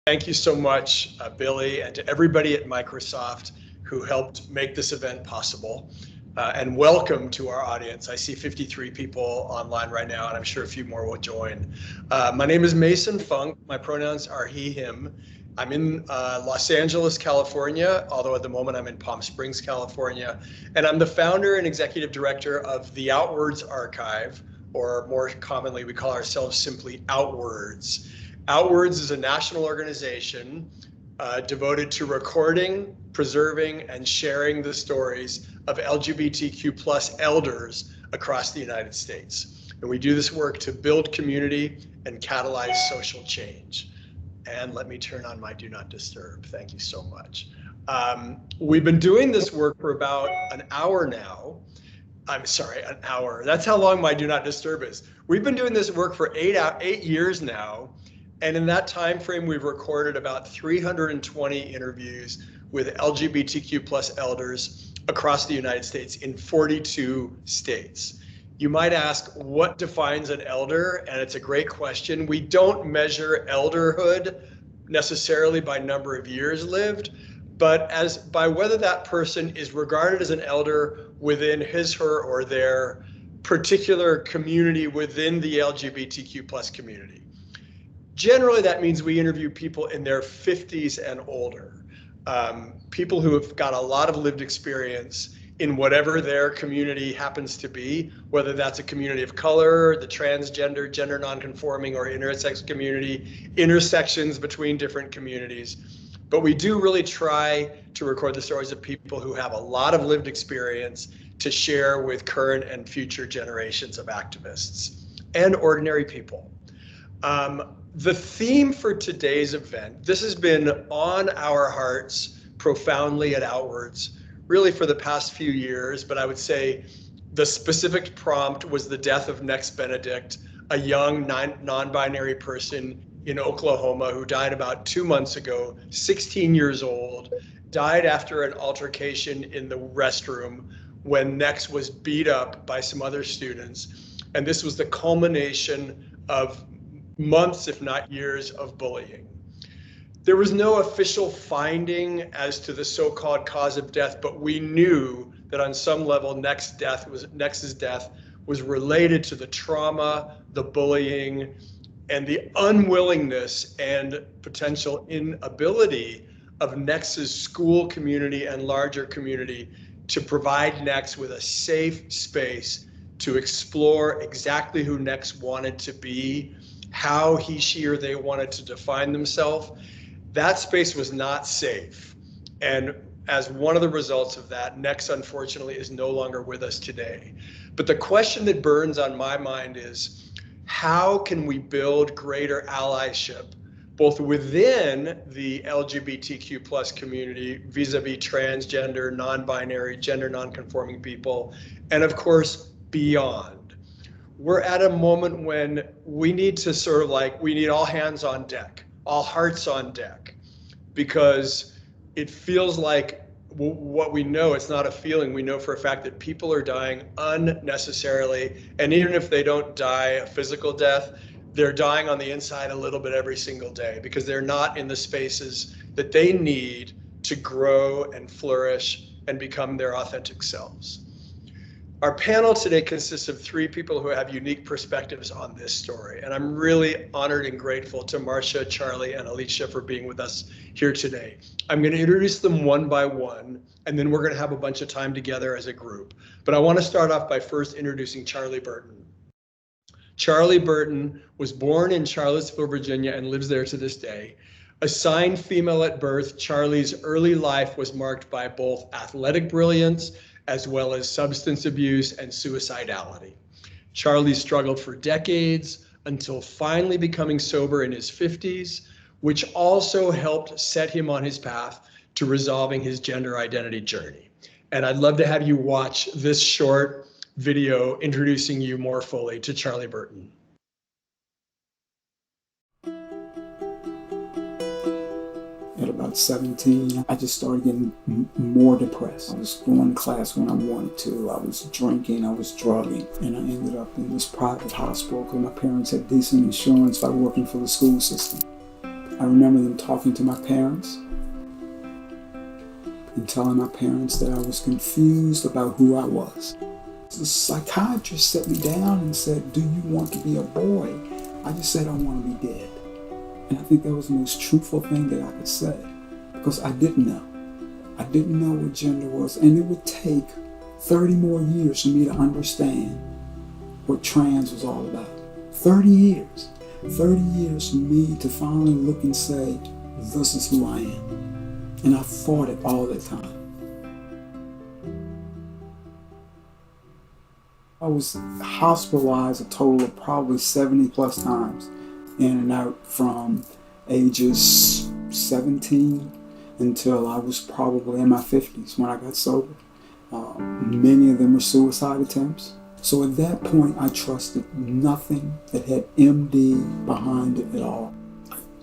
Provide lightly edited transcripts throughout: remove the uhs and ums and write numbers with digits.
Thank you so much, Billy, and to everybody at Microsoft who helped make this event possible. And welcome to our audience. I see 53 people online right now, and I'm sure a few more will join. My name is Mason Funk. My pronouns are he, him. I'm in Los Angeles, California, although at the moment I'm in Palm Springs, California. And I'm the founder and executive director of the OUTWORDS archive, or more commonly, we call ourselves simply OUTWORDS. OUTWORDS is a national organization devoted to recording, preserving, and sharing the stories of LGBTQ plus elders across the United States. And we do this work to build community and catalyze social change. And let me turn on my do not disturb. Thank you so much. We've been doing this work for about an hour now. I'm sorry, an hour. That's how long my do not disturb is. We've been doing this work for 8 years now. And in that time frame, we've recorded about 320 interviews with LGBTQ plus elders across the United States in 42 states. You might ask, what defines an elder? And it's a great question. We don't measure elderhood necessarily by number of years lived, but as by whether that person is regarded as an elder within his, her, or their particular community within the LGBTQ plus community. Generally, that means we interview people in their 50s and older, people who have got a lot of lived experience in whatever their community happens to be, whether that's a community of color, the transgender, gender nonconforming, or intersex community, intersections between different communities. But we do really try to record the stories of people who have a lot of lived experience to share with current and future generations of activists and ordinary people. The theme for today's event, this has been on our hearts profoundly at OUTWORDS, really for the past few years, but I would say the specific prompt was the death of Nex Benedict, a young non-binary person in Oklahoma who died about 2 months ago, 16 years old, died after an altercation in the restroom when Nex was beat up by some other students. And this was the culmination of months, if not years, of bullying. There was no official finding as to the so-called cause of death, but we knew that on some level Nex's death was related to the trauma, the bullying, and the unwillingness and potential inability of Nex's school community and larger community to provide Nex with a safe space to explore exactly who Nex wanted to be, how he, she, or they wanted to define themselves. That space was not safe. And as one of the results of that, Nex unfortunately is no longer with us today. But the question that burns on my mind is, how can we build greater allyship, both within the LGBTQ plus community, vis-a-vis transgender, non-binary, gender non-conforming people, and of course, beyond? We're at a moment when we need to we need all hands on deck, all hearts on deck, because it feels like what we know, it's not a feeling, we know for a fact that people are dying unnecessarily. And even if they don't die a physical death, they're dying on the inside a little bit every single day because they're not in the spaces that they need to grow and flourish and become their authentic selves. Our panel today consists of 3 people who have unique perspectives on this story. And I'm really honored and grateful to Marsha, Charley, and Alicia for being with us here today. I'm going to introduce them one by one, and then we're going to have a bunch of time together as a group. But I want to start off by first introducing Charley Burton. Charley Burton was born in Charlottesville, Virginia, and lives there to this day. Assigned female at birth, Charley's early life was marked by both athletic brilliance as well as substance abuse and suicidality. Charley struggled for decades until finally becoming sober in his 50s, which also helped set him on his path to resolving his gender identity journey. And I'd love to have you watch this short video introducing you more fully to Charley Burton. At about 17, I just started getting more depressed. I was going to class when I wanted to. I was drinking, I was drugging, and I ended up in this private hospital because my parents had decent insurance by working for the school system. I remember them talking to my parents and telling my parents that I was confused about who I was. The psychiatrist sat me down and said, "Do you want to be a boy?" I just said, "I want to be dead." And I think that was the most truthful thing that I could say, because I didn't know. I didn't know what gender was, and it would take 30 more years for me to understand what trans was all about. 30 years. 30 years for me to finally look and say, this is who I am. And I fought it all the time. I was hospitalized a total of probably 70 plus times, in and out from ages 17 until I was probably in my 50s when I got sober. Many of them were suicide attempts. So at that point, I trusted nothing that had MD behind it at all.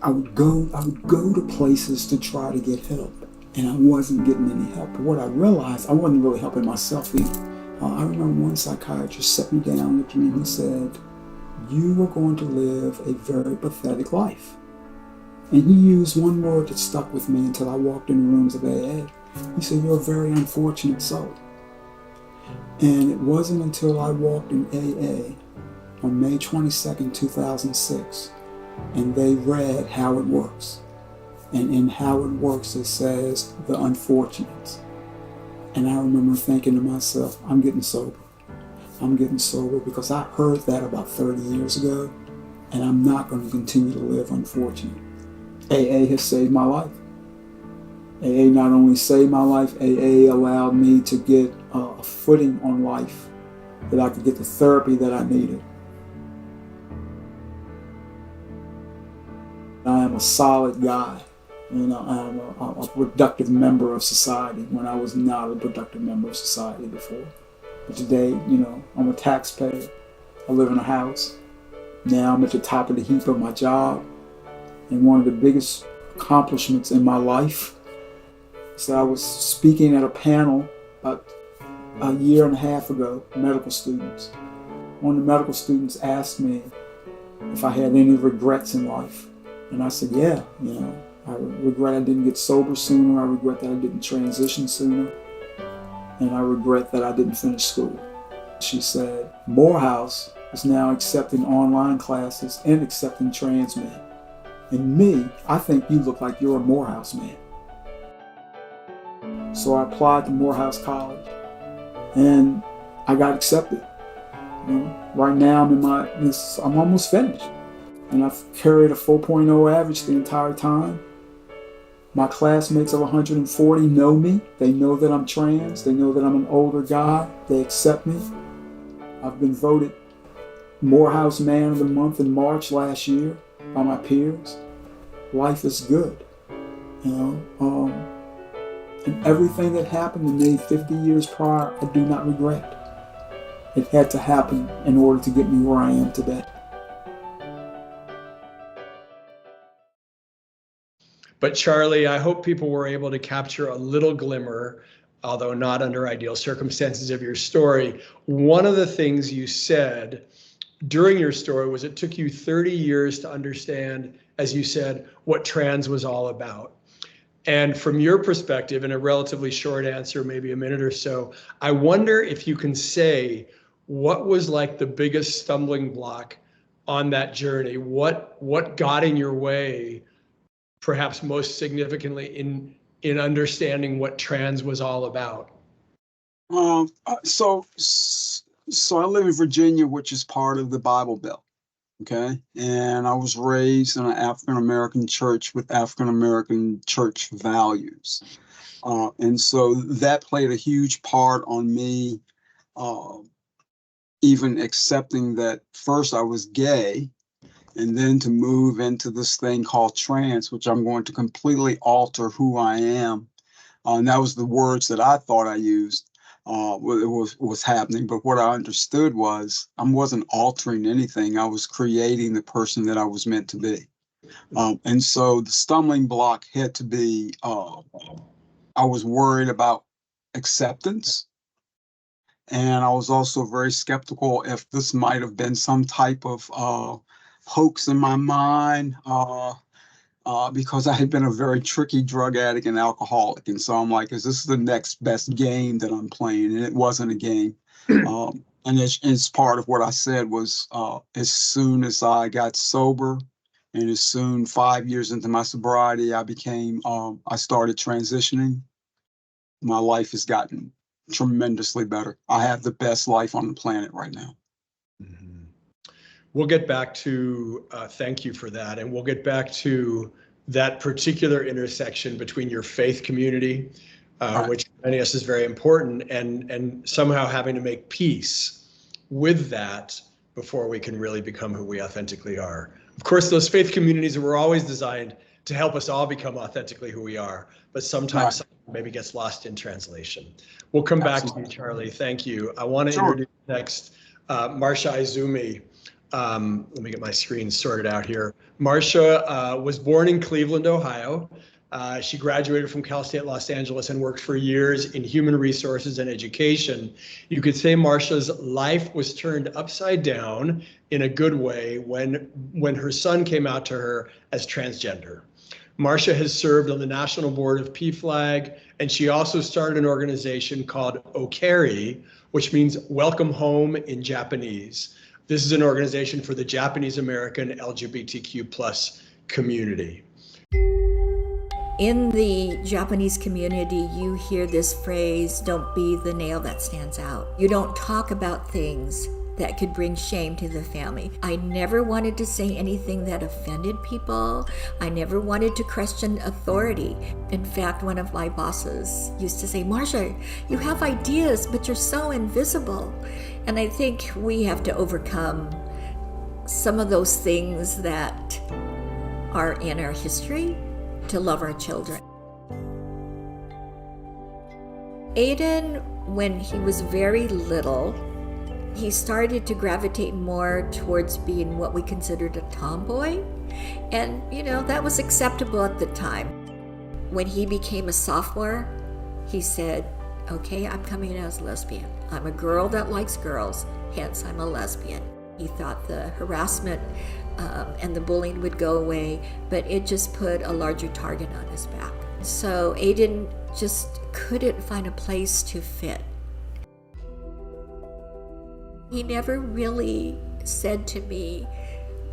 I would go to places to try to get help, and I wasn't getting any help. But what I realized, I wasn't really helping myself either. I remember one psychiatrist sat me down with me and he said, "You are going to live a very pathetic life." And he used one word that stuck with me until I walked in the rooms of AA. He said, "You're a very unfortunate soul." And it wasn't until I walked in AA on May 22nd, 2006, and they read How It Works. And in How It Works, it says, the unfortunates. And I remember thinking to myself, I'm getting sober. I'm getting sober because I heard that about 30 years ago, and I'm not going to continue to live unfortunate. AA has saved my life. AA not only saved my life, AA allowed me to get a footing on life, that I could get the therapy that I needed. I am a solid guy. You know, I'm a productive member of society when I was not a productive member of society before. But today, you know, I'm a taxpayer. I live in a house. Now I'm at the top of the heap of my job. And one of the biggest accomplishments in my life is that I was speaking at a panel about a year and a half ago, medical students. One of the medical students asked me if I had any regrets in life. And I said, yeah, you know, I regret I didn't get sober sooner. I regret that I didn't transition sooner. And I regret that I didn't finish school. She said, Morehouse is now accepting online classes and accepting trans men. And me, I think you look like you're a Morehouse man. So I applied to Morehouse College and I got accepted. You know, right now I'm almost finished. And I've carried a 4.0 average the entire time. My classmates of 140 know me. They know that I'm trans. They know that I'm an older guy. They accept me. I've been voted Morehouse Man of the Month in March last year by my peers. Life is good, you know. And everything that happened to me 50 years prior, I do not regret. It had to happen in order to get me where I am today. But Charley, I hope people were able to capture a little glimmer, although not under ideal circumstances, of your story. One of the things you said during your story was it took you 30 years to understand, as you said, what trans was all about. And from your perspective, in a relatively short answer, maybe a minute or so, I wonder if you can say what was like the biggest stumbling block on that journey? What got in your way, perhaps most significantly, in understanding what trans was all about? So I live in Virginia, which is part of the Bible Belt. Okay. And I was raised in an African-American church with African-American church values. And so that played a huge part on me, even accepting that first I was gay, and then to move into this thing called trans, which I'm going to completely alter who I am. And that was the words that I thought I used. Was happening, but what I understood was I wasn't altering anything. I was creating the person that I was meant to be. And so the stumbling block had to be, I was worried about acceptance. And I was also very skeptical if this might have been some type of hoax in my mind. because I had been a very tricky drug addict and alcoholic. And so I'm like, is this the next best game that I'm playing? And it wasn't a game. And it's part of what I said was, as soon as I got sober and as soon 5 years into my sobriety, I started transitioning. My life has gotten tremendously better. I have the best life on the planet right now. Mm-hmm. We'll get back to, thank you for that. And we'll get back to that particular intersection between your faith community, right, which many of us is very important, and somehow having to make peace with that before we can really become who we authentically are. Of course, those faith communities were always designed to help us all become authentically who we are, but sometimes maybe gets lost in translation. We'll come back to you, Charley. Thank you. I want to introduce next Marsha Aizumi. Let me get my screen sorted out here. Marsha was born in Cleveland, Ohio. She graduated from Cal State Los Angeles and worked for years in human resources and education. You could say Marsha's life was turned upside down in a good way when her son came out to her as transgender. Marsha has served on the National Board of PFLAG, and she also started an organization called Okari, which means Welcome Home in Japanese. This is an organization for the Japanese American LGBTQ plus community. In the Japanese community, you hear this phrase, don't be the nail that stands out. You don't talk about things that could bring shame to the family. I never wanted to say anything that offended people. I never wanted to question authority. In fact, one of my bosses used to say, Marsha, you have ideas, but you're so invisible. And I think we have to overcome some of those things that are in our history to love our children. Aiden, when he was very little, he started to gravitate more towards being what we considered a tomboy. And, that was acceptable at the time. When he became a sophomore, he said, okay, I'm coming out as lesbian. I'm a girl that likes girls, hence I'm a lesbian. He thought the harassment and the bullying would go away, but it just put a larger target on his back. So Aiden just couldn't find a place to fit. He never really said to me,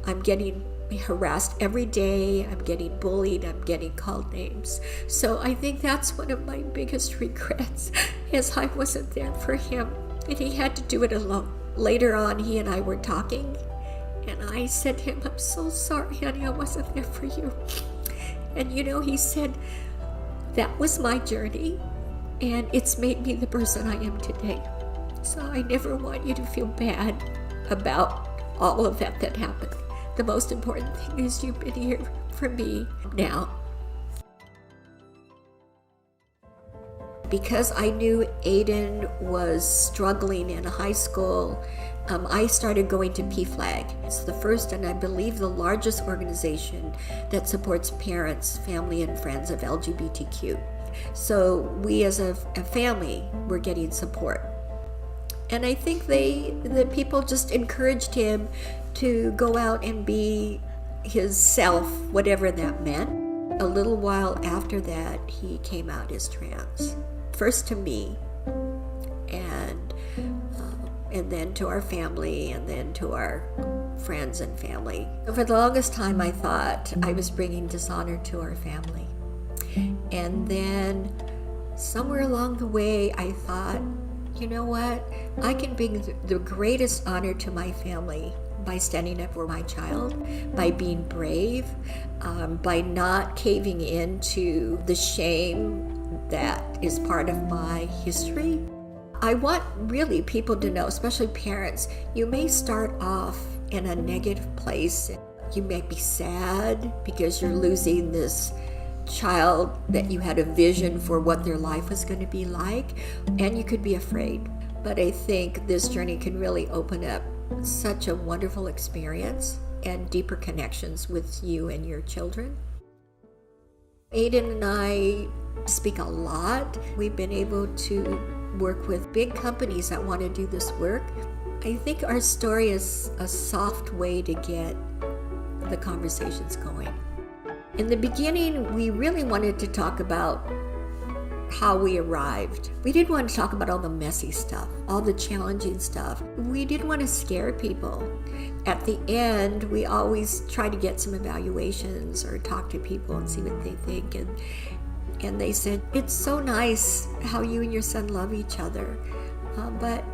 I'm getting harassed every day, I'm getting bullied, I'm getting called names. So I think that's one of my biggest regrets, is I wasn't there for him and he had to do it alone. Later on, he and I were talking, and I said to him, I'm so sorry, honey, I wasn't there for you. And he said, that was my journey, and it's made me the person I am today. So I never want you to feel bad about all of that happened. The most important thing is you've been here for me now. Because I knew Aiden was struggling in high school, I started going to PFLAG. It's the first and I believe the largest organization that supports parents, family, and friends of LGBTQ. So we as a family were getting support. And I think the people just encouraged him to go out and be his self, whatever that meant. A little while after that, he came out as trans. First to me, and then to our family, and then to our friends and family. For the longest time, I thought I was bringing dishonor to our family. And then somewhere along the way, I thought, you know what? I can bring the greatest honor to my family by standing up for my child, by being brave, by not caving into the shame that is part of my history. I want really people to know, especially parents, you may start off in a negative place. You may be sad because you're losing this child that you had a vision for what their life was going to be like, and you could be afraid. But I think this journey can really open up such a wonderful experience and deeper connections with you and your children. Aiden and I speak a lot. We've been able to work with big companies that want to do this work. I think our story is a soft way to get the conversations going. In the beginning, we really wanted to talk about how we arrived. We didn't want to talk about all the messy stuff, all the challenging stuff. We didn't want to scare people. At the end, we always try to get some evaluations or talk to people and see what they think. And they said, it's so nice how you and your son love each other. But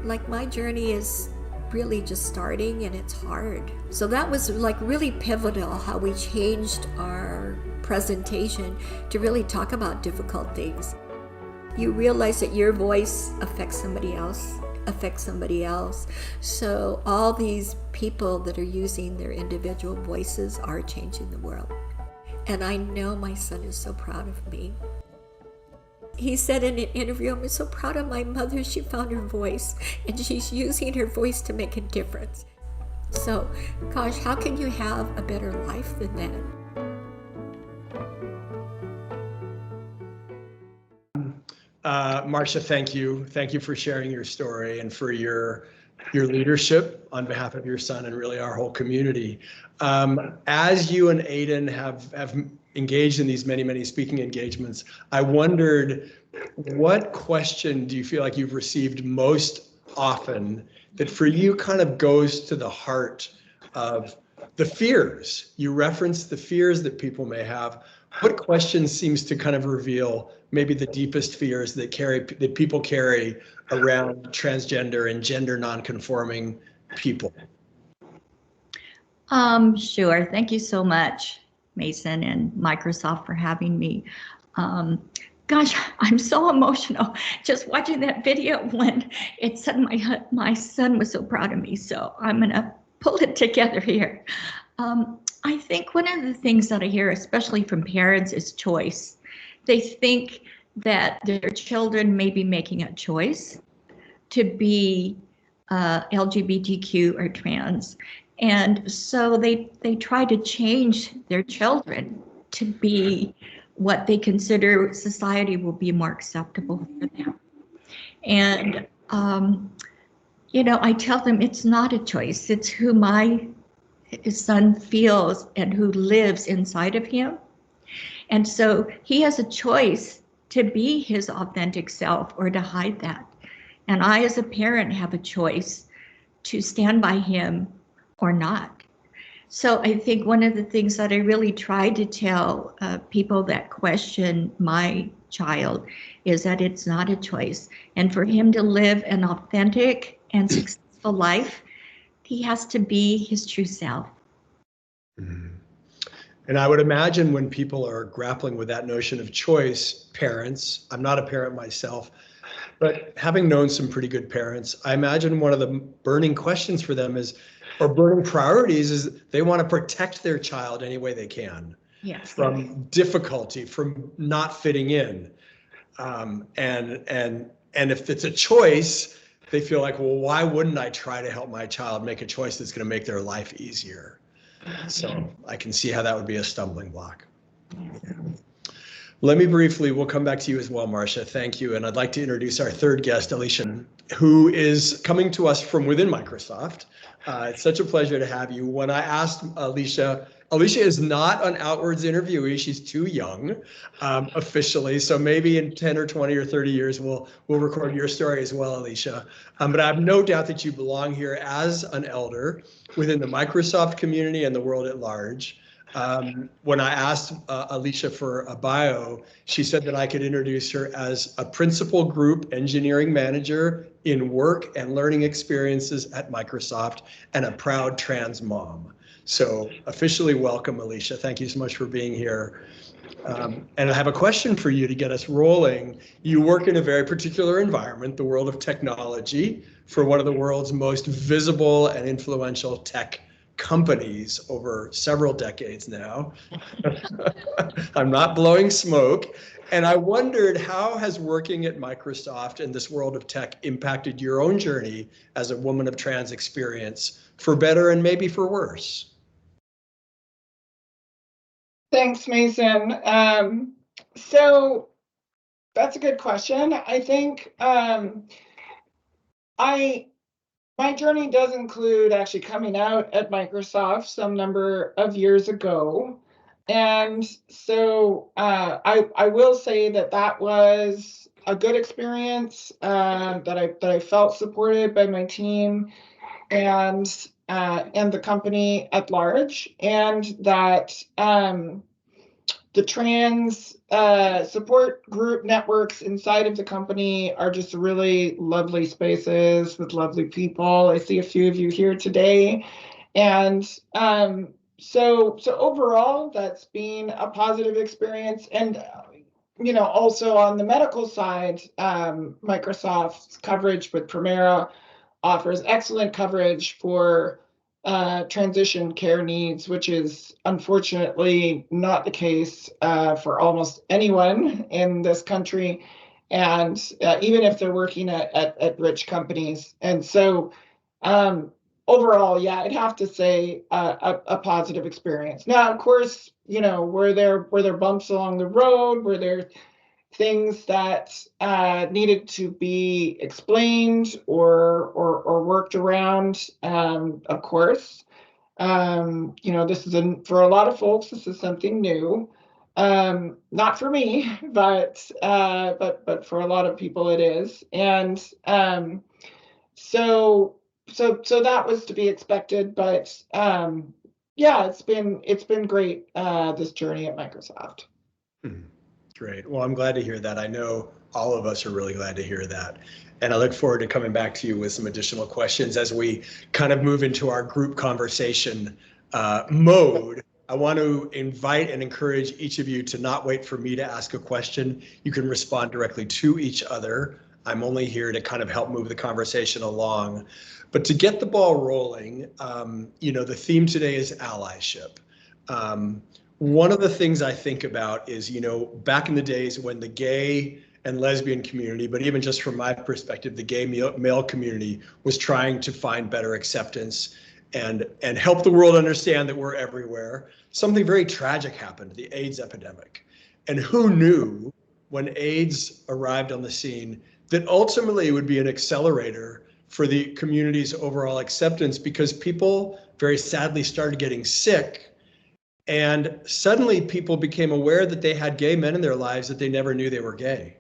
like my journey is really just starting and it's hard. So that was like really pivotal how we changed our presentation to really talk about difficult things. You realize that your voice affects somebody else. So all these people that are using their individual voices are changing the world. And I know my son is so proud of me. He said in an interview, I'm so proud of my mother. She found her voice and she's using her voice to make a difference. So, gosh, how can you have a better life than that? Marsha, thank you. Thank you for sharing your story and for your leadership on behalf of your son and really our whole community. As you and Aiden have engaged in these many speaking engagements, I wondered, what question do you feel like you've received most often that for you kind of goes to the heart of the fears? You referenced the fears that people may have. What question seems to kind of reveal maybe the deepest fears that people carry around transgender and gender non-conforming people? Sure. Thank you so much, Mason and Microsoft, for having me. Gosh, I'm so emotional just watching that video when it said my son was so proud of me. So I'm gonna pull it together here. I think one of the things that I hear, especially from parents, is choice. They think that their children may be making a choice to be LGBTQ or trans. And so they try to change their children to be what they consider society will be more acceptable for them. And, I tell them it's not a choice. It's who my son feels and who lives inside of him. And so he has a choice to be his authentic self or to hide that. And I, as a parent, have a choice to stand by him or not. So I think one of the things that I really try to tell people that question my child is that it's not a choice. And for him to live an authentic and successful life, he has to be his true self. Mm-hmm. And I would imagine when people are grappling with that notion of choice, parents, I'm not a parent myself, but having known some pretty good parents, I imagine one of the burning questions for them or burning priorities is they want to protect their child any way they can. Yes. From difficulty, from not fitting in. And if it's a choice, they feel like, well, why wouldn't I try to help my child make a choice that's going to make their life easier? So I can see how that would be a stumbling block. Yeah. Let me we'll come back to you as well, Marsha. Thank you. And I'd like to introduce our third guest, Alicia, who is coming to us from within Microsoft. It's such a pleasure to have you. When I asked Alicia is not an Outwards interviewee. She's too young officially. So maybe in 10 or 20 or 30 years, we'll record your story as well, Alicia. But I have no doubt that you belong here as an elder within the Microsoft community and the world at large. When I asked Alicia for a bio, she said that I could introduce her as a principal group engineering manager in work and learning experiences at Microsoft and a proud trans mom. So officially welcome, Alicia. Thank you so much for being here. And I have a question for you to get us rolling. You work in a very particular environment, the world of technology, for one of the world's most visible and influential tech companies over several decades now. I'm not blowing smoke. And I wondered, how has working at Microsoft in this world of tech impacted your own journey as a woman of trans experience, for better and maybe for worse? Thanks, Mason. So that's a good question. I think my journey does include actually coming out at Microsoft some number of years ago. And so I will say that was a good experience, that I felt supported by my team and the company at large, and that the trans support group networks inside of the company are just really lovely spaces with lovely people. I see a few of you here today. And so overall, that's been a positive experience. And also on the medical side, Microsoft's coverage with Primera offers excellent coverage for transition care needs, which is unfortunately not the case for almost anyone in this country, and even if they're working at rich companies. And so overall, yeah, I'd have to say a positive experience. Now, of course, were there bumps along the road? Were there things that needed to be explained or worked around? Of course, this is for a lot of folks. This is something new. Not for me, but for a lot of people it is. And so that was to be expected. But yeah, it's been great, this journey at Microsoft. Great. Well, I'm glad to hear that. I know all of us are really glad to hear that. And I look forward to coming back to you with some additional questions as we kind of move into our group conversation mode. I want to invite and encourage each of you to not wait for me to ask a question. You can respond directly to each other. I'm only here to kind of help move the conversation along. But to get the ball rolling, the theme today is allyship. One of the things I think about is, back in the days when the gay and lesbian community, but even just from my perspective, the gay male community was trying to find better acceptance and help the world understand that we're everywhere. Something very tragic happened, the AIDS epidemic. And who knew when AIDS arrived on the scene that ultimately it would be an accelerator for the community's overall acceptance, because people very sadly started getting sick. And suddenly people became aware that they had gay men in their lives that they never knew they were gay.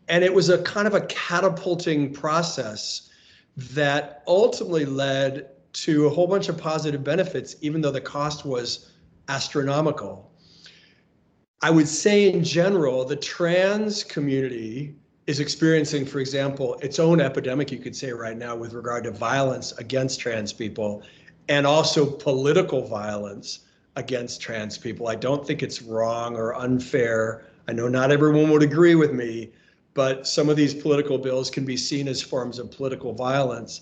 And it was a kind of a catapulting process that ultimately led to a whole bunch of positive benefits, even though the cost was astronomical. I would say in general, the trans community is experiencing, for example, its own epidemic, you could say right now, with regard to violence against trans people and also political violence against trans people. I don't think it's wrong or unfair. I know not everyone would agree with me, but some of these political bills can be seen as forms of political violence.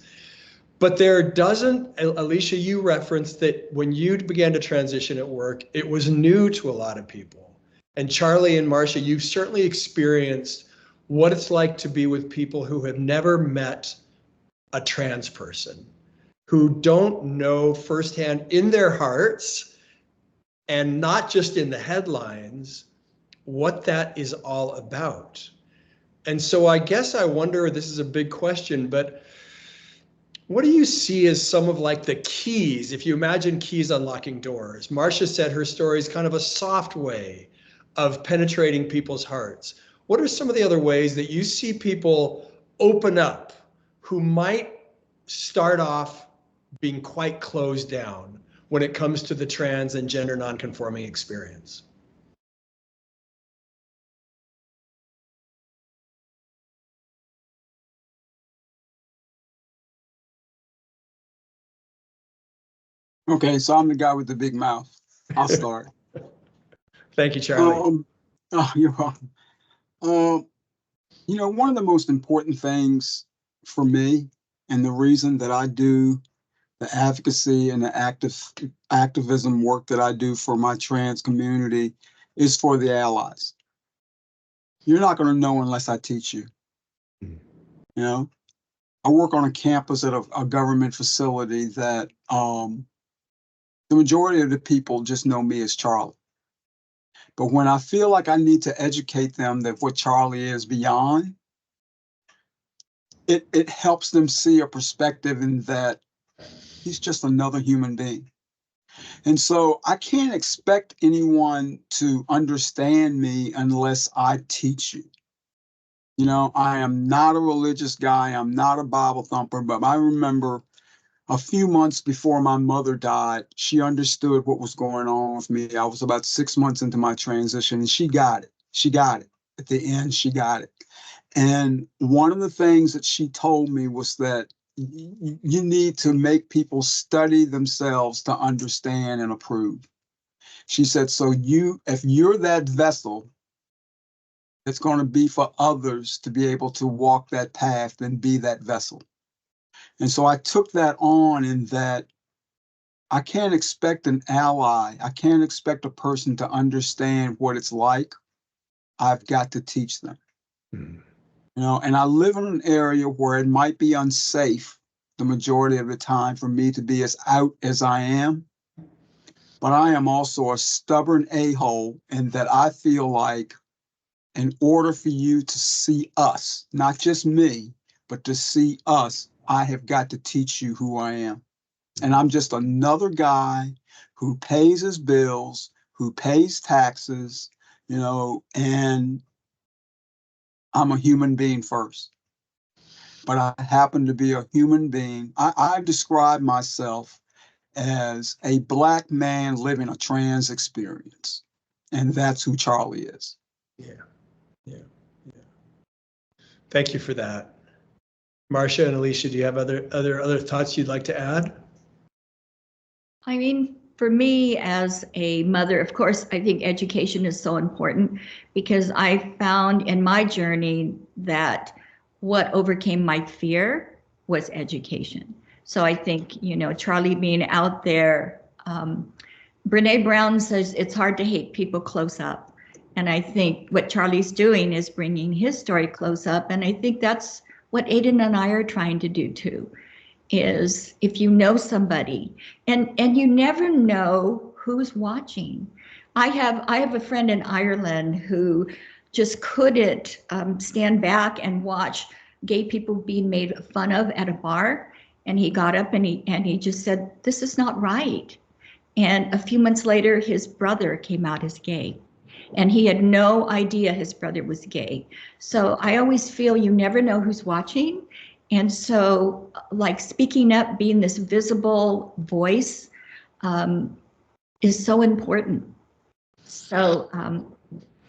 But there doesn't, Alicia, you referenced that when you began to transition at work, it was new to a lot of people. And Charley and Marsha, you've certainly experienced what it's like to be with people who have never met a trans person, who don't know firsthand in their hearts and not just in the headlines what that is all about. And so I guess I wonder, this is a big question, but what do you see as some of like the keys? If you imagine keys unlocking doors, Marsha said her story is kind of a soft way of penetrating people's hearts. What are some of the other ways that you see people open up who might start off being quite closed down when it comes to the trans and gender nonconforming experience? Okay, so I'm the guy with the big mouth. I'll start. Thank you, Charley. You're welcome. One of the most important things for me, and the reason that I do the advocacy and the activism work that I do for my trans community, is for the allies. You're not going to know unless I teach you. I work on a campus at a government facility that the majority of the people just know me as Charley. But when I feel like I need to educate them that what Charley is beyond, it helps them see a perspective in that he's just another human being. And so I can't expect anyone to understand me unless I teach you. You know, I am not a religious guy. I'm not a Bible thumper, but I remember a few months before my mother died, she understood what was going on with me. I was about 6 months into my transition, and she got it. She got it. At the end, she got it. And one of the things that she told me was that you need to make people study themselves to understand and approve. She said, so if you're that vessel that's going to be for others to be able to walk that path, then be that vessel. And so I took that on, in that I can't expect an ally. I can't expect a person to understand what it's like. I've got to teach them. Mm. You know, and I live in an area where it might be unsafe the majority of the time for me to be as out as I am. But I am also a stubborn a-hole, in that I feel like in order for you to see us, not just me, but to see us, I have got to teach you who I am. And I'm just another guy who pays his bills, who pays taxes, you know, and I'm a human being first. But I happen to be a human being. I describe myself as a Black man living a trans experience. And that's who Charley is. Yeah. Thank you for that. Marsha and Alicia, do you have other thoughts you'd like to add? I mean, for me as a mother, of course, I think education is so important, because I found in my journey that what overcame my fear was education. So I think, you know, Charley being out there, Brene Brown says it's hard to hate people close up. And I think what Charley's doing is bringing his story close up. And I think that's what Aiden and I are trying to do too, is if you know somebody, and you never know who's watching. I have a friend in Ireland who just couldn't stand back and watch gay people being made fun of at a bar. And he got up and he just said, this is not right. And a few months later, his brother came out as gay. And he had no idea his brother was gay. So I always feel you never know who's watching. And so, like, speaking up, being this visible voice is so important. So,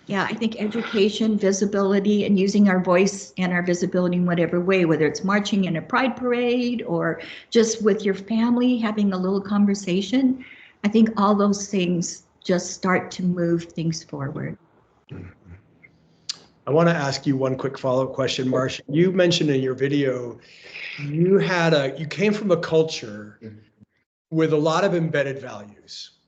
yeah, I think education, visibility, and using our voice and our visibility in whatever way, whether it's marching in a pride parade or just with your family, having a little conversation, I think all those things just start to move things forward. I want to ask you one quick follow-up question, Marsha. You mentioned in your video, you came from a culture with a lot of embedded values.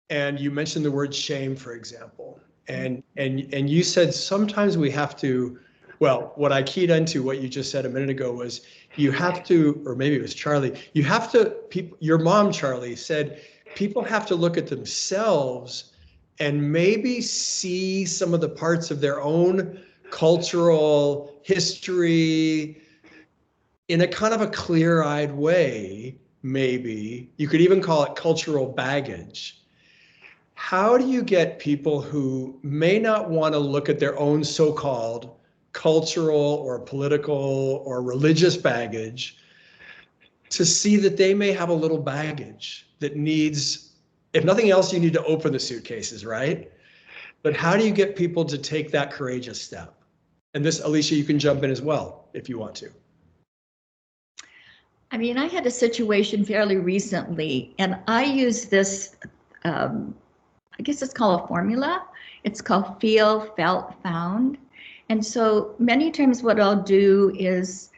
And you mentioned the word shame, for example. And you said sometimes we have to, well, what I keyed into what you just said a minute ago was you have to, or maybe it was Charley, you have to, your mom, Charley, said people have to look at themselves and maybe see some of the parts of their own cultural history in a kind of a clear-eyed way, maybe. You could even call it cultural baggage. How do you get people who may not want to look at their own so-called cultural or political or religious baggage to see that they may have a little baggage that needs, if nothing else, you need to open the suitcases, right? But how do you get people to take that courageous step? And this, Alicia, you can jump in as well if you want to. I mean, I had a situation fairly recently, and I use this, I guess it's called a formula. It's called feel, felt, found. And so many times what I'll do is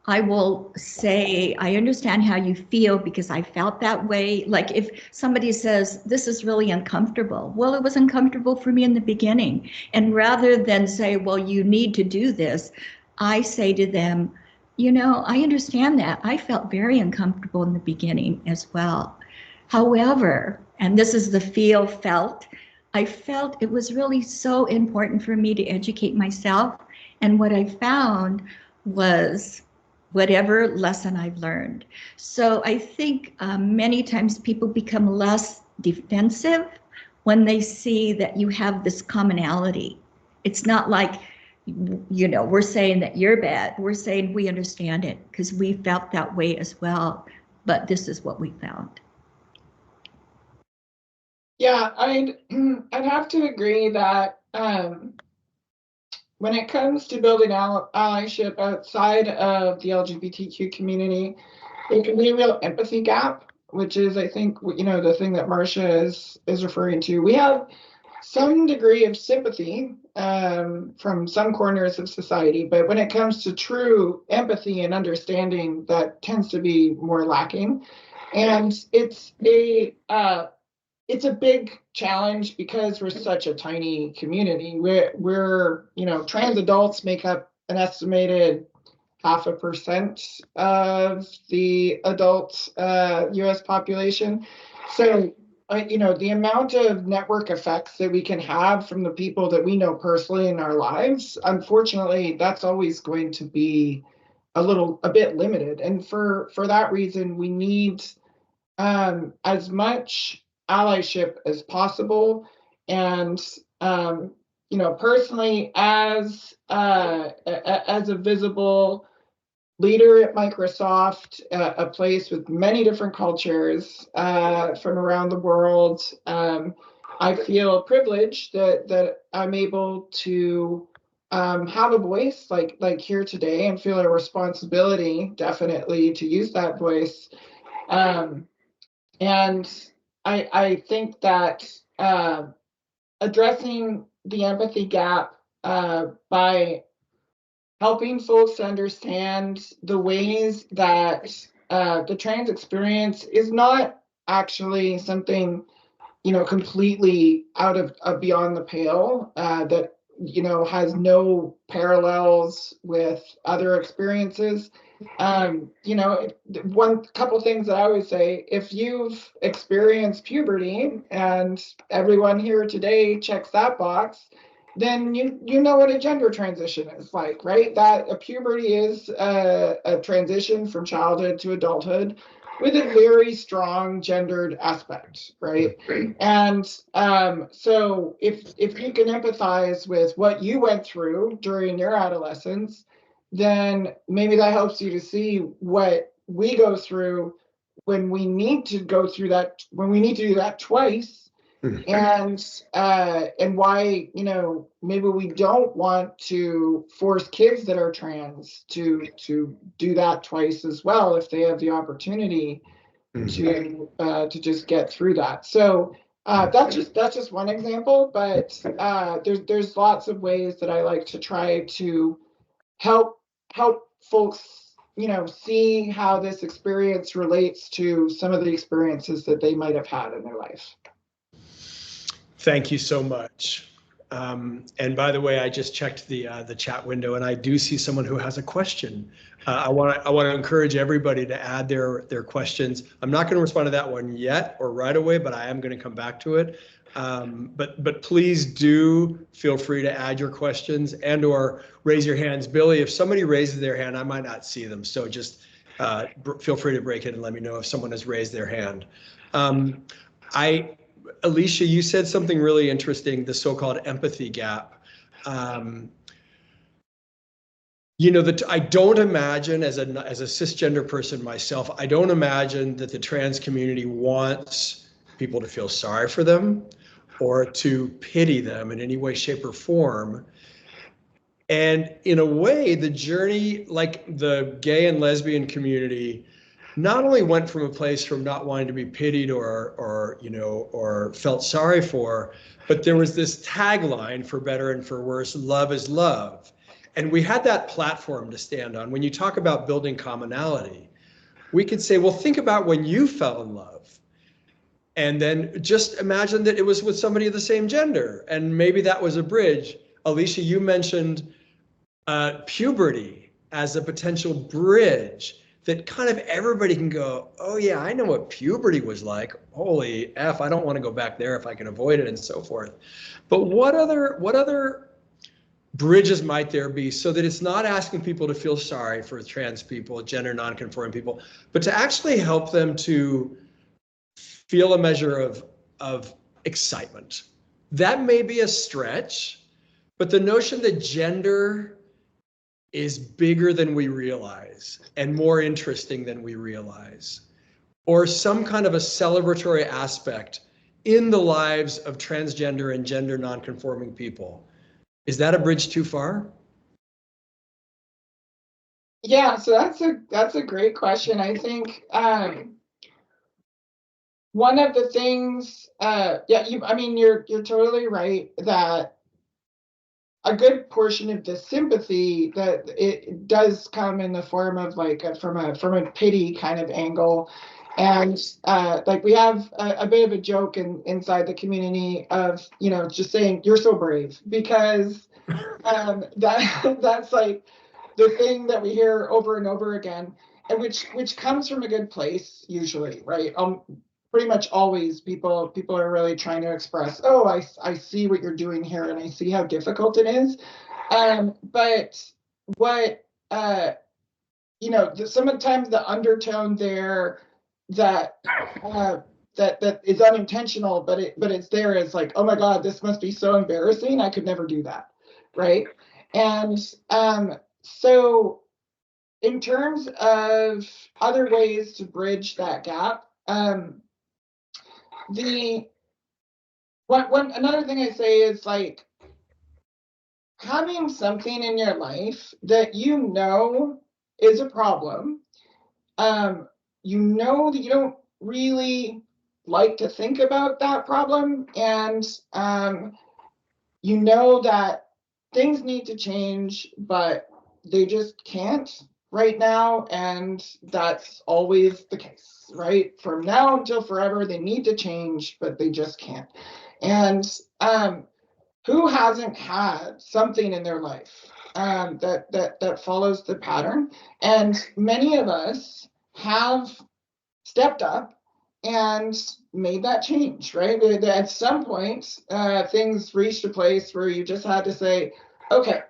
I will say, I understand how you feel because I felt that way. Like if somebody says, this is really uncomfortable. Well, it was uncomfortable for me in the beginning. And rather than say, well, you need to do this, I say to them, you know, I understand that. I felt very uncomfortable in the beginning as well. However, and this is the feel, felt, I felt it was really so important for me to educate myself. And what I found was whatever lesson I've learned. So I think many times people become less defensive when they see that you have this commonality. It's not like, you know, we're saying that you're bad. We're saying we understand it because we felt that way as well, but this is what we found. Yeah, I'd have to agree that when it comes to building allyship outside of the LGBTQ community, there can be a real empathy gap, which is, I think, you know, the thing that Marsha is referring to. We have some degree of sympathy from some corners of society, but when it comes to true empathy and understanding, that tends to be more lacking. And it's a big challenge because we're such a tiny community. We're you know, trans adults make up an estimated 0.5% of the adult U.S. population. So, you know, the amount of network effects that we can have from the people that we know personally in our lives, unfortunately, that's always going to be a bit limited. And for that reason, we need as much allyship as possible. And you know, personally, as a visible leader at Microsoft, a place with many different cultures from around the world, I feel privileged that I'm able to have a voice like here today, and feel a responsibility definitely to use that voice. And I think that addressing the empathy gap by helping folks understand the ways that the trans experience is not actually something, you know, completely out of beyond the pale, that, you know, has no parallels with other experiences. You know, one couple things that I would say: if you've experienced puberty, and everyone here today checks that box, then you know what a gender transition is like, right? That a puberty is a transition from childhood to adulthood with a very strong gendered aspect, right? And so if you can empathize with what you went through during your adolescence, then maybe that helps you to see what we go through when we need to go through that, when we need to do that twice. And why, you know, maybe we don't want to force kids that are trans to do that twice as well if they have the opportunity to just get through that. So that's just one example, but there's lots of ways that I like to try to help folks, you know, see how this experience relates to some of the experiences that they might have had in their life. Thank you so much. And by the way, I just checked the chat window, and I do see someone who has a question. I want to encourage everybody to add their questions. I'm not going to respond to that one yet or right away, but I am going to come back to it. But please do feel free to add your questions and or raise your hands. Billy, if somebody raises their hand, I might not see them, so just feel free to break it and let me know if someone has raised their hand. Alicia, you said something really interesting, the so-called empathy gap. You know, I don't imagine, as a cisgender person myself, I don't imagine that the trans community wants people to feel sorry for them or to pity them in any way, shape, or form. And in a way, the journey, like the gay and lesbian community, not only went from a place from not wanting to be pitied or you know, or felt sorry for, but there was this tagline, for better and for worse: love is love. And we had that platform to stand on. When you talk about building commonality, we could say, well, think about when you fell in love. And then just imagine that it was with somebody of the same gender. And maybe that was a bridge. Alicia, you mentioned puberty as a potential bridge that kind of everybody can go, oh yeah, I know what puberty was like. Holy F, I don't want to go back there if I can avoid it, and so forth. But what other bridges might there be so that it's not asking people to feel sorry for trans people, gender non-conforming people, but to actually help them to feel a measure of of excitement. That may be a stretch, but the notion that gender is bigger than we realize and more interesting than we realize, or some kind of a celebratory aspect in the lives of transgender and gender nonconforming people, is that a bridge too far? Yeah, so that's a great question. I think one of the things, I mean, you're totally right that a good portion of the sympathy that it does come in the form of like from a pity kind of angle. And like we have a bit of a joke inside the community of, you know, just saying you're so brave, because that's like the thing that we hear over and over again, and which comes from a good place usually, right? Pretty much always people are really trying to express, oh, I see what you're doing here and I see how difficult it is. But what you know, sometimes the undertone there that that is unintentional, but it's there. It's like, oh my God, this must be so embarrassing. I could never do that, right? And so in terms of other ways to bridge that gap, another thing I say is like having something in your life that you know is a problem. You know that you don't really like to think about that problem, and you know that things need to change, but they just can't right now, and that's always the case, right? From now until forever, they need to change, but they just can't. And who hasn't had something in their life that follows the pattern? And many of us have stepped up and made that change, right? At some point, things reached a place where you just had to say, okay,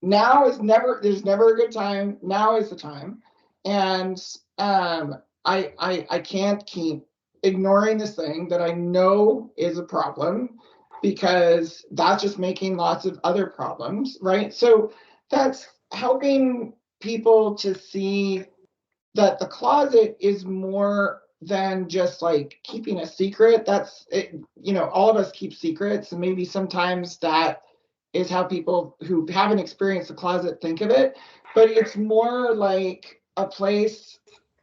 there's never a good time. Now is the time. And I can't keep ignoring this thing that I know is a problem, because that's just making lots of other problems, right? So that's helping people to see that the closet is more than just like keeping a secret. That's it, you know, all of us keep secrets, and maybe sometimes that is how people who haven't experienced the closet think of it, but it's more like a place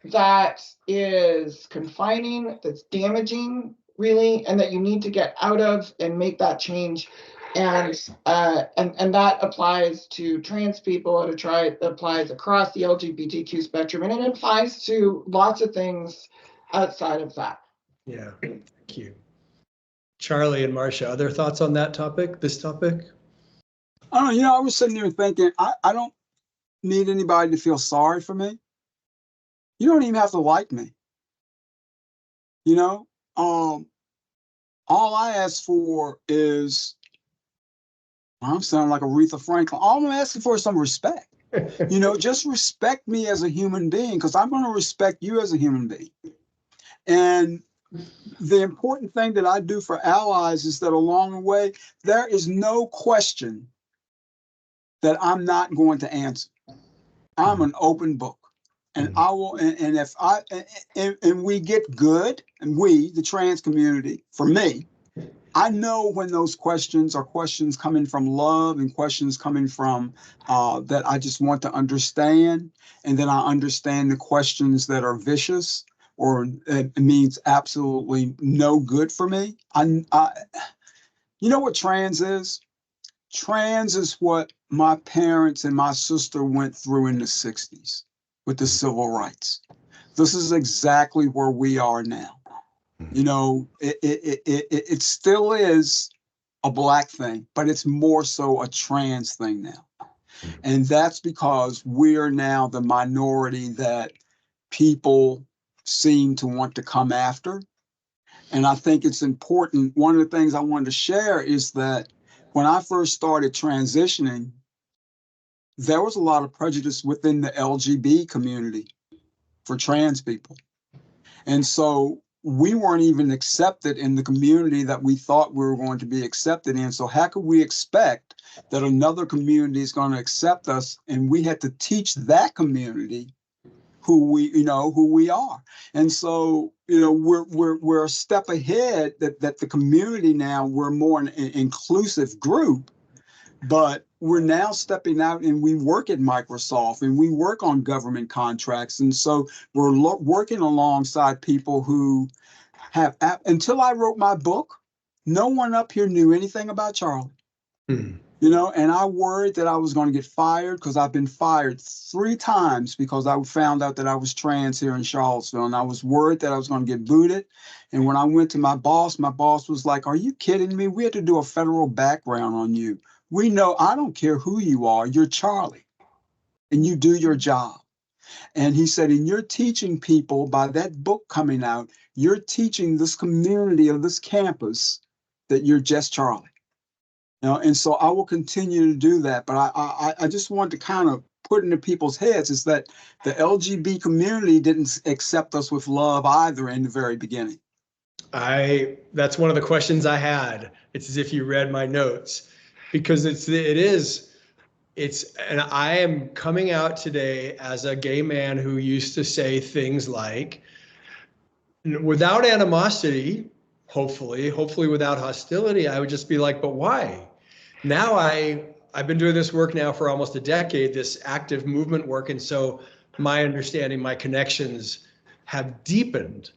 that is confining, that's damaging really, and that you need to get out of and make that change. And that applies to trans people, it applies across the LGBTQ spectrum, and it applies to lots of things outside of that. Yeah, thank you. Charley and Marsha, other thoughts on that topic, this topic? I don't know, you know, I was sitting there thinking, I don't need anybody to feel sorry for me. You don't even have to like me. You know, all I ask for is, I'm sounding like Aretha Franklin. All I'm asking for is some respect. You know, just respect me as a human being, because I'm going to respect you as a human being. And the important thing that I do for allies is that along the way, there is no question that I'm not going to answer. I'm an open book. And I will, and if I, and we get good, and we, the trans community, for me, I know when those questions are questions coming from love and questions coming from that I just want to understand, and then I understand the questions that are vicious or it means absolutely no good for me. You know what trans is? Trans is what my parents and my sister went through in the 60s with the civil rights. This is exactly where we are now. You know, it still is a Black thing, but it's more so a trans thing now. And that's because we're now the minority that people seem to want to come after. And I think it's important. One of the things I wanted to share is that when I first started transitioning, there was a lot of prejudice within the LGBT community for trans people. And so we weren't even accepted in the community that we thought we were going to be accepted in. So how could we expect that another community is going to accept us? And we had to teach that community who we are. And so, we're a step ahead that the community now, we're more an inclusive group, but we're now stepping out and we work at Microsoft and we work on government contracts. And so we're working alongside people who have, until I wrote my book, no one up here knew anything about Charley. And I worried that I was going to get fired, because I've been fired 3 times because I found out that I was trans here in Charlottesville. And I was worried that I was going to get booted. And when I went to my boss was like, "Are you kidding me? We had to do a federal background on you. We know, I don't care who you are, you're Charley and you do your job." And he said, "And you're teaching people, by that book coming out, you're teaching this community of this campus that you're just Charley." And so I will continue to do that. But I just want to kind of put into people's heads is that the LGBT community didn't accept us with love either in the very beginning. That's one of the questions I had. It's as if you read my notes, because and I am coming out today as a gay man who used to say things like, without animosity, hopefully without hostility, I would just be like, "But why?" Now I've been doing this work now for almost a decade, this active movement work. And so my understanding, my connections have deepened.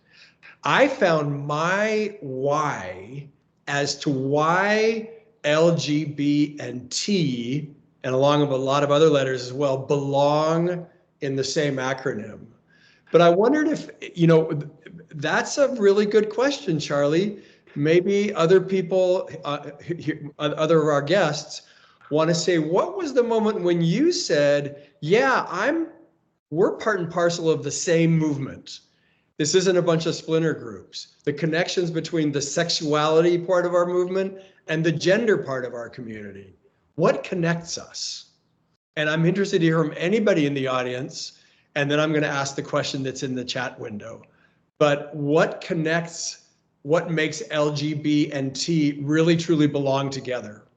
I found my why as to why LGB and T, and along with a lot of other letters as well, belong in the same acronym. But I wondered if, that's a really good question, Charley. Maybe other people, other of our guests, want to say, what was the moment when you said, "Yeah, we're part and parcel of the same movement. This isn't a bunch of splinter groups." The connections between the sexuality part of our movement and the gender part of our community. What connects us? And I'm interested to hear from anybody in the audience, and then I'm going to ask the question that's in the chat window. But what makes LGB and T really truly belong together?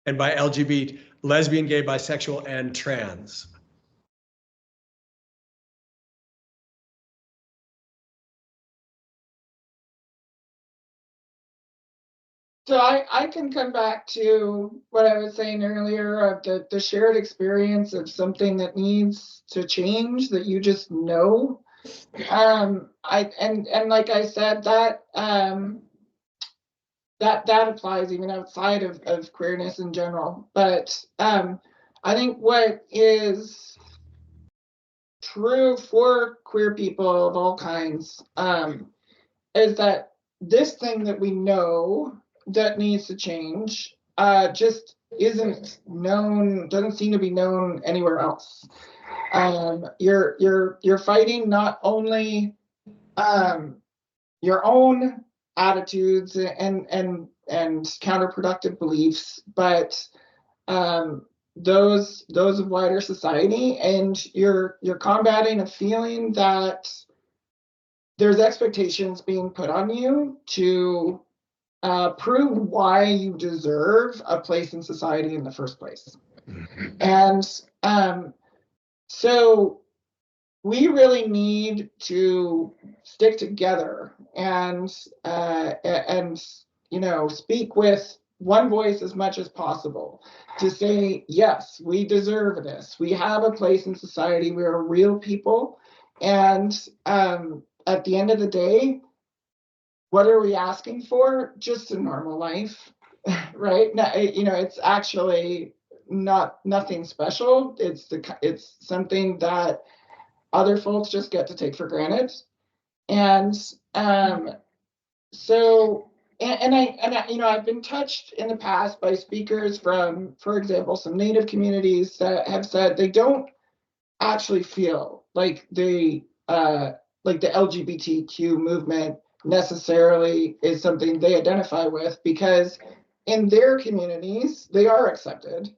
And by LGBT, lesbian, gay, bisexual, and trans. So I can come back to what I was saying earlier of the shared experience of something that needs to change, that you just know. And like I said, that applies even outside of queerness in general. But I think what is true for queer people of all kinds is that this thing that we know that needs to change just isn't known, doesn't seem to be known anywhere else. You're fighting not only your own attitudes and counterproductive beliefs, but those of wider society, and you're combating a feeling that there's expectations being put on you to prove why you deserve a place in society in the first place. And so we really need to stick together and speak with one voice as much as possible to say, yes, we deserve this. We have a place in society. We're real people. And at the end of the day, what are we asking for? Just a normal life, right? It's actually nothing special. It's something that other folks just get to take for granted. And so I've been touched in the past by speakers from, for example, some Native communities that have said they don't actually feel like the LGBTQ movement necessarily is something they identify with, because in their communities they are accepted,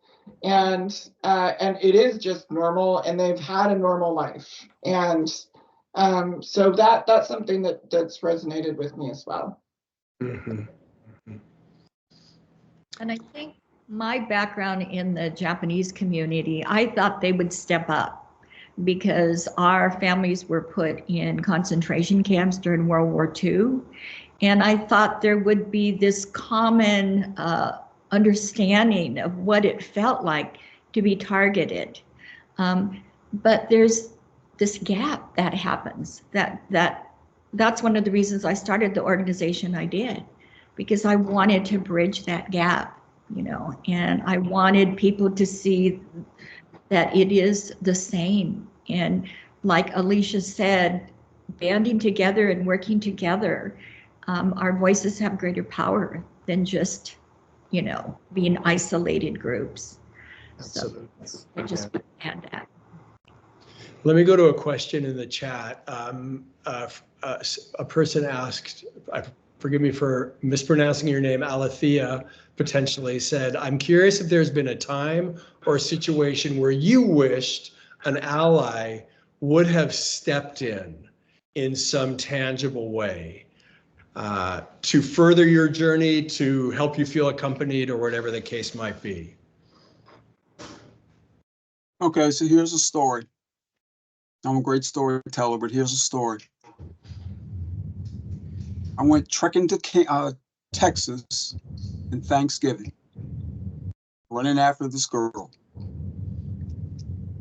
and it is just normal, and they've had a normal life, and So that's something that's resonated with me as well. Mhm. And I think my background in the Japanese community, I thought they would step up because our families were put in concentration camps during World War II. And I thought there would be this common understanding of what it felt like to be targeted. But there's this gap that happens. That's one of the reasons I started the organization I did, because I wanted to bridge that gap, and I wanted people to see that it is the same. And like Alicia said, banding together and working together, our voices have greater power than just, being isolated groups. Absolutely. So I just want to add that. Let me go to a question in the chat. A person asked, forgive me for mispronouncing your name, Alethea, potentially said, I'm curious if there's been a time or a situation where you wished an ally would have stepped in some tangible way to further your journey, to help you feel accompanied, or whatever the case might be. Okay, so here's a story. I'm a great storyteller, but here's a story. I went trekking to Texas in Thanksgiving, running after this girl.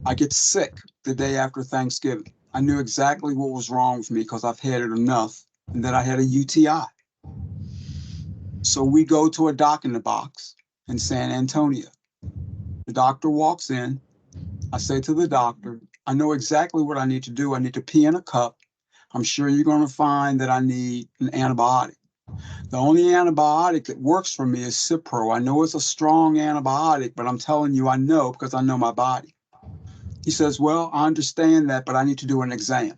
I get sick the day after Thanksgiving. I knew exactly what was wrong with me because I've had it enough and that I had a UTI. So we go to a doc in the box in San Antonio. The doctor walks in. I say to the doctor, I know exactly what I need to do. I need to pee in a cup. I'm sure you're going to find that I need an antibiotic. The only antibiotic that works for me is Cipro. I know it's a strong antibiotic, but I'm telling you, I know because I know my body. He says, well, I understand that, but I need to do an exam.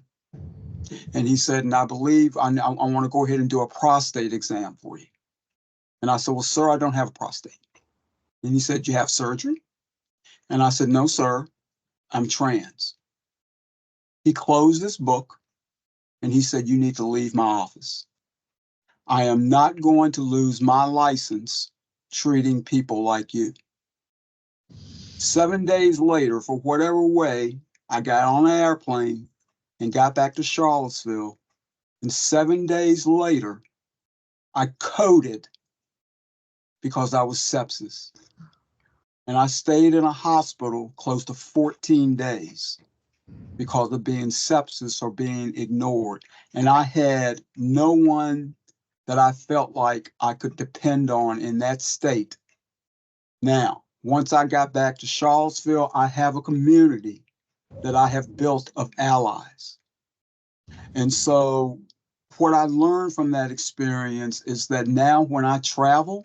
And he said, and I believe I want to go ahead and do a prostate exam for you. And I said, well, sir, I don't have a prostate. And he said, you have surgery? And I said, no, sir, I'm trans. He closed his book and he said, you need to leave my office. I am not going to lose my license treating people like you. 7 days later, for whatever way, I got on an airplane and got back to Charlottesville. And 7 days later, I coded because I was sepsis. And I stayed in a hospital close to 14 days because of being sepsis or being ignored. And I had no one that I felt like I could depend on in that state. Now, once I got back to Charlottesville, I have a community that I have built of allies. And so what I learned from that experience is that now when I travel,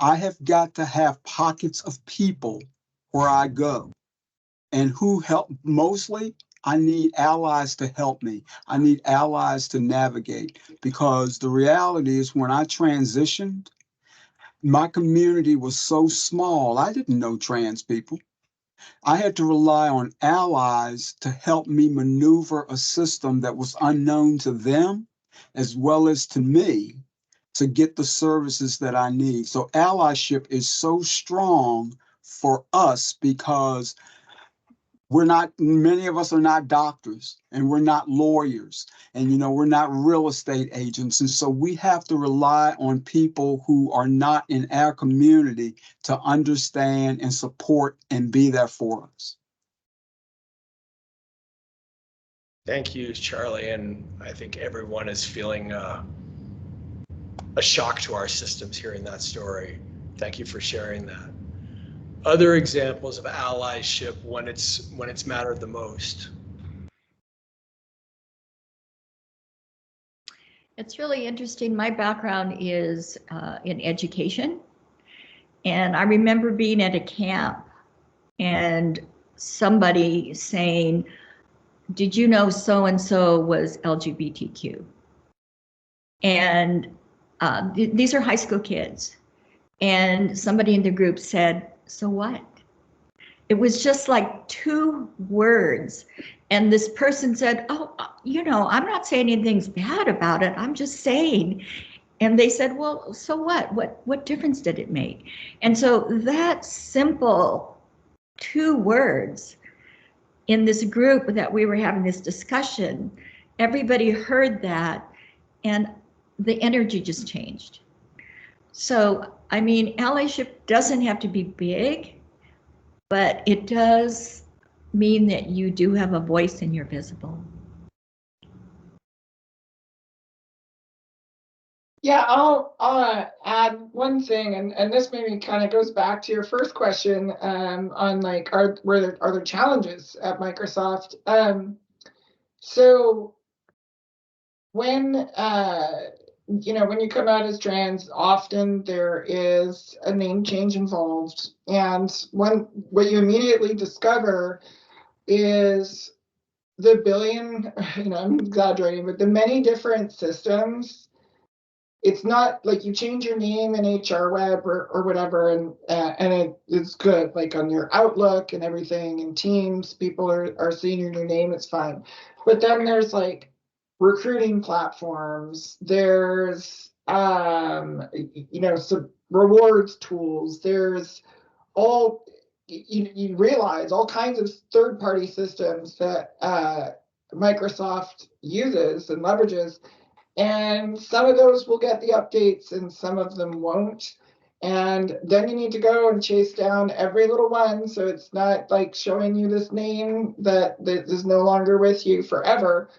I have got to have pockets of people where I go. And who help? Mostly, I need allies to help me. I need allies to navigate, because the reality is when I transitioned, my community was so small, I didn't know trans people. I had to rely on allies to help me maneuver a system that was unknown to them as well as to me to get the services that I need. So allyship is so strong for us because many of us are not doctors and we're not lawyers and, we're not real estate agents. And so we have to rely on people who are not in our community to understand and support and be there for us. Thank you, Charlie. And I think everyone is feeling a shock to our systems hearing that story. Thank you for sharing that. Other examples of allyship when it's mattered the most? It's really interesting. My background is in education. And I remember being at a camp and somebody saying, did you know so-and-so was LGBTQ? And these are high school kids. And somebody in the group said, so what? it was just like 2 words. And this person said, oh, you know, I'm not saying anything's bad about it. I'm just saying. And they said, well, so what? What difference did it make? And so that simple 2 words in this group that we were having this discussion, everybody heard that and the energy just changed. So, I mean, allyship doesn't have to be big, but it does mean that you do have a voice and you're visible. Yeah, I'll add one thing, and this maybe kind of goes back to your first question on like, are there challenges at Microsoft? So when you know, when you come out as trans, often there is a name change involved, and what you immediately discover is the billion, you know, I'm exaggerating, but the many different systems. It's not like you change your name in HR web or whatever, and it's good, like on your Outlook and everything, and Teams, people are seeing your new name, it's fine. But then there's like recruiting platforms, there's you know, some rewards tools, there's all, you realize all kinds of third-party systems that Microsoft uses and leverages. And some of those will get the updates and some of them won't. And then you need to go and chase down every little one. So it's not like showing you this name that is no longer with you forever.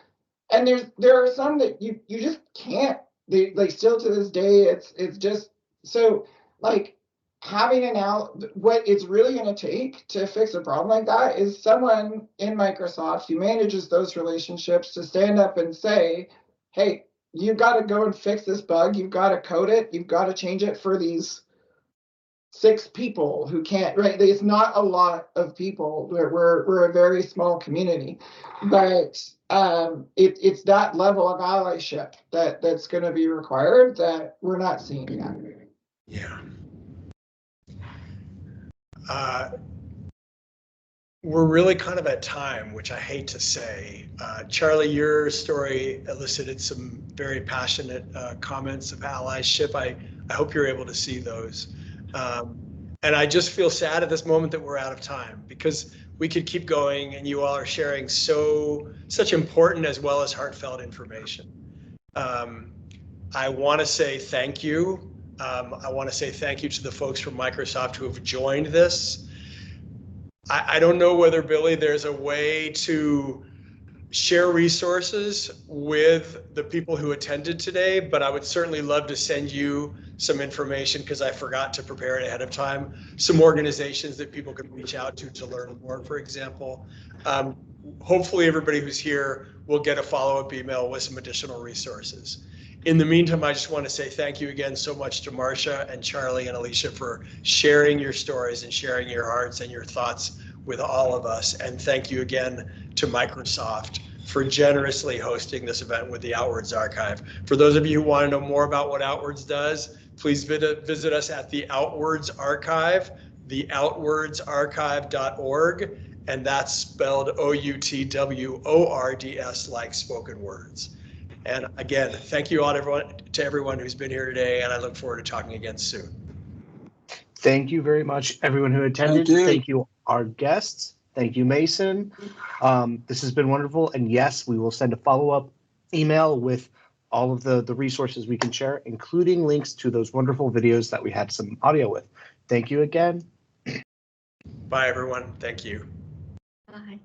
And there are some that you just can't. They, like, still to this day, it's just so like having what it's really going to take to fix a problem like that is someone in Microsoft who manages those relationships to stand up and say, hey, you've got to go and fix this bug. You've got to code it. You've got to change it for these 6 people who can't, right? It's not a lot of people. We're a very small community, but it's that level of allyship that's going to be required that we're not seeing yet. Yeah. We're really kind of at time, which I hate to say. Charley, your story elicited some very passionate comments of allyship. I hope you're able to see those. And I just feel sad at this moment that we're out of time, because we could keep going and you all are sharing such important as well as heartfelt information. I want to say thank you. I want to say thank you to the folks from Microsoft who have joined this. I don't know whether, Billy, there's a way to share resources with the people who attended today, but I would certainly love to send you some information, because I forgot to prepare it ahead of time. Some organizations that people can reach out to learn more, for example. Hopefully everybody who's here will get a follow-up email with some additional resources. In the meantime, I just want to say thank you again so much to Marsha and Charley and Alicia for sharing your stories and sharing your hearts and your thoughts with all of us. And thank you again to Microsoft for generously hosting this event with the Outwards Archive. For those of you who want to know more about what Outwards does, please visit us at the Outwards Archive, theoutwardsarchive.org, and that's spelled OUTWORDS, like spoken words. And again, thank you all to everyone who's been here today, and I look forward to talking again soon. Thank you very much, everyone who attended. Thank you, our guests. Thank you, Mason. This has been wonderful. And yes, we will send a follow-up email with all of the resources we can share, including links to those wonderful videos that we had some audio with. Thank you again. Bye, everyone. Thank you. Bye.